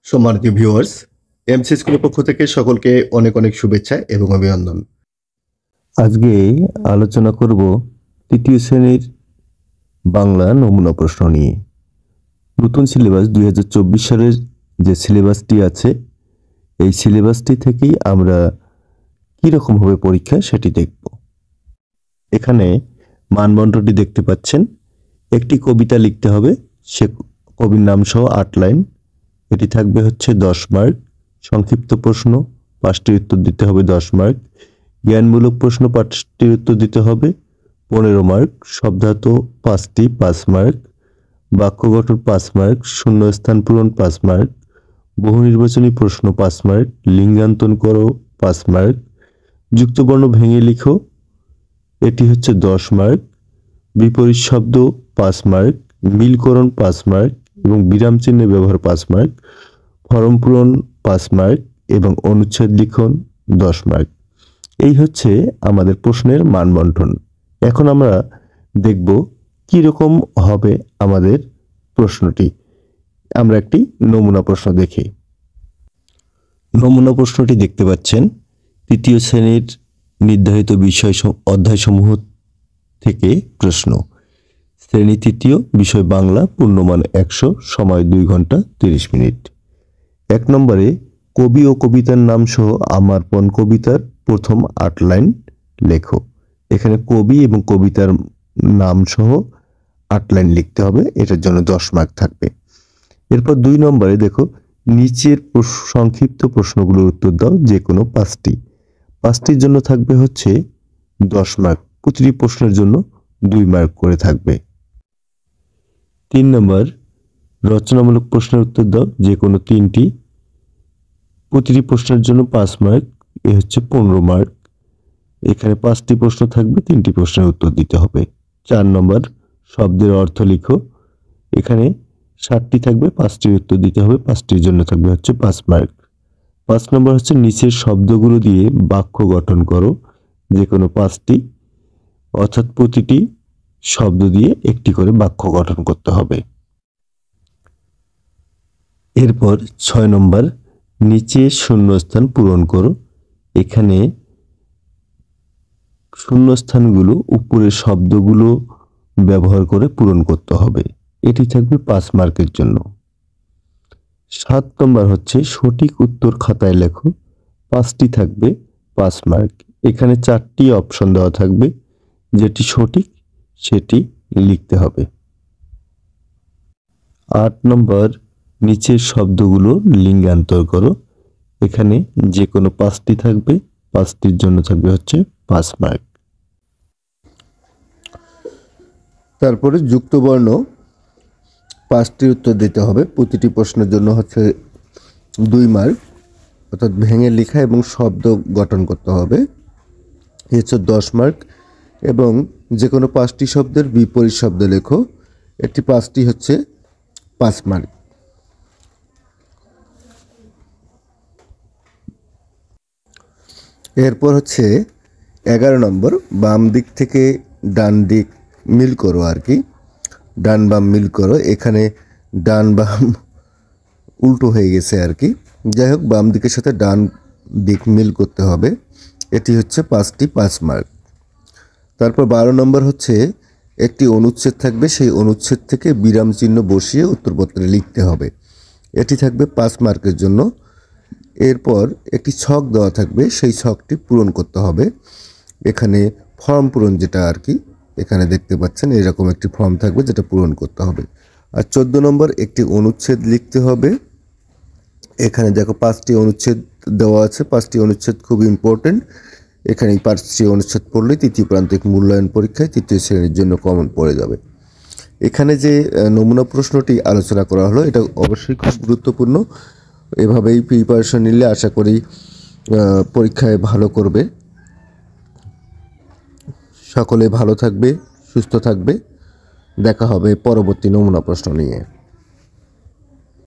সম্মানিত viewers, MC স্কুলের পক্ষ থেকে সকলকে অনেক অনেক শুভেচ্ছা এবং অভিনন্দন। আজকে আলোচনা করব তৃতীয় শ্রেণীর বাংলা নমুনা প্রশ্ন নিয়ে। নতুন সিলেবাস 2024 সালের যে সিলেবাসটি আছে, এই সিলেবাসটি থেকেই আমরা কীরকম হবে পরীক্ষা সেটি দেখব। এখানে মানদণ্ডটি দেখতে পাচ্ছেন। একটি কবিতা লিখতে হবে, সে কবির নাম সহ 8 লাইন। এটি থাকবে হচ্ছে 10 মার্ক। সংক্ষিপ্ত প্রশ্ন 5টি উত্তর দিতে হবে, 10 মার্ক। জ্ঞানমূলক প্রশ্ন 5টির উত্তর দিতে হবে, 15 মার্ক। শব্দার্থ 5টি, 5 মার্ক। বাক্য গঠন 5 মার্ক। শূন্যস্থান পূরণ 5 মার্ক। বহু নির্বাচনী প্রশ্ন 5 মার্ক। লিঙ্গান্তর করো 5 মার্ক। যুক্তবর্ণ ভেঙে লিখো, এটি হচ্ছে 10 মার্ক। বিপরীত শব্দ 5 মার্ক। মিলকরণ 5 মার্ক এবং বিরাম চিহ্নের ব্যবহার 5 মার্ক। ফরম পূরণ 5 মার্ক এবং অনুচ্ছেদ লিখন 10 মার্ক। এই হচ্ছে আমাদের প্রশ্নের মানবন্টন। এখন আমরা দেখব কি রকম হবে আমাদের প্রশ্নটি। আমরা একটি নমুনা প্রশ্ন দেখি। নমুনা প্রশ্নটি দেখতে পাচ্ছেন, তৃতীয় শ্রেণীর নির্ধারিত বিষয় অধ্যায়সমূহ থেকে প্রশ্ন। শ্রেণী তৃতীয়, বিষয় বাংলা, পূর্ণমান 100, সময় 2 ঘন্টা 30 মিনিট। 1 নম্বরে কবি ও কবিতার নাম সহ আমার পণ কবিতার প্রথম 8 লাইন লেখো। এখানে কবি এবং কবিতার নাম সহ 8 লাইন লিখতে হবে, এটার জন্য 10 মার্ক থাকবে। এরপর 2 নম্বরে দেখো, নিচের সংক্ষিপ্ত প্রশ্নগুলোর উত্তর দাও, যে কোনো 5টি। 5টির জন্য থাকবে হচ্ছে 10 মার্ক। প্রতিটি প্রশ্নের জন্য 2 মার্ক করে থাকবে। 3 নম্বর, রচনামূলক প্রশ্নের উত্তর দাও, যে কোনো 3টি। প্রতিটি প্রশ্নের জন্য 5 মার্ক, এ হচ্ছে 15 মার্ক। এখানে 5টি প্রশ্ন থাকবে, 3টি প্রশ্নের উত্তর দিতে হবে। 4 নম্বর, শব্দের অর্থ লিখো। এখানে 7টি থাকবে, 5টির উত্তর দিতে হবে, 5টির জন্য থাকবে হচ্ছে 5 মার্ক। 5 নম্বর হচ্ছে নিচের শব্দগুলো দিয়ে বাক্য গঠন করো, যে কোনো 5টি, অর্থাৎ প্রতিটি শব্দ দিয়ে একটি করে বাক্য গঠন করতে হবে। এরপর 6 নম্বর, নিচে শূন্যস্থান পূরণ করো। এখানে শূন্যস্থানগুলো উপরের শব্দগুলো ব্যবহার করে পূরণ করতে হবে, এটি থাকবে 5 মার্কের জন্য। 7 নম্বর হচ্ছে সঠিক উত্তর খাতায় লেখো, 5টি থাকবে, 5 মার্ক। এখানে 4টি অপশন দেওয়া থাকবে, যেটি সঠিক সেটি লিখতে হবে। 8 নম্বর, নিচের শব্দগুলো লিঙ্গান্তর করো। এখানে যে কোনো 5টি থাকবে, 5টির জন্য থাকবে হচ্ছে 5 মার্ক। তারপরে যুক্তবর্ণ 5টির উত্তর দিতে হবে, প্রতিটি প্রশ্নের জন্য হচ্ছে 2 মার্ক, অর্থাৎ ভেঙে লেখা এবং শব্দ গঠন করতে হবে, এ হচ্ছে 10 মার্ক। এবং যে কোনো 5টি শব্দের বিপরীত শব্দ লেখো, একটি 5টি হচ্ছে 5 মার্ক। এরপর হচ্ছে 11 নম্বর, বাম দিক থেকে ডান দিক মিল করো আর কি, ডান বাম মিল করো। এখানে ডান বাম উল্টো হয়ে গেছে আর কি, যাই হোক বাম দিকের সাথে ডান দিক মিল করতে হবে, এটি হচ্ছে 5টি 5 মার্ক। তারপর 12 নম্বর হচ্ছে একটি অনুচ্ছেদ থাকবে, সেই অনুচ্ছেদ থেকে বিরাম চিহ্ন বসিয়ে উত্তরপত্রে লিখতে হবে, এটি থাকবে 5 মার্কের জন্য। এরপর একটি ছক দেওয়া থাকবে, সেই ছকটি পূরণ করতে হবে। এখানে ফর্ম পূরণ যেটা আর কি, এখানে দেখতে পাচ্ছেন এরকম একটি ফর্ম থাকবে, যেটা পূরণ করতে হবে। আর 14 নম্বর, একটি অনুচ্ছেদ লিখতে হবে। এখানে দেখো 5টি অনুচ্ছেদ দেওয়া আছে, 5টি অনুচ্ছেদ খুব ইম্পর্টেন্ট। এখানে এই 5টি অনুচ্ছেদ পড়লে তৃতীয় প্রান্তিক মূল্যায়ন পরীক্ষায় তৃতীয় শ্রেণীর জন্য কমন পড়ে যাবে। এখানে যে নমুনা প্রশ্নটি আলোচনা করা হলো, এটা অবশ্যই খুব গুরুত্বপূর্ণ। এভাবেই প্রিপারেশন নিলে আশা করি পরীক্ষায় ভালো করবে। সকলে ভালো থাকবে, সুস্থ থাকবে। দেখা হবে পরবর্তী নমুনা প্রশ্ন নিয়ে।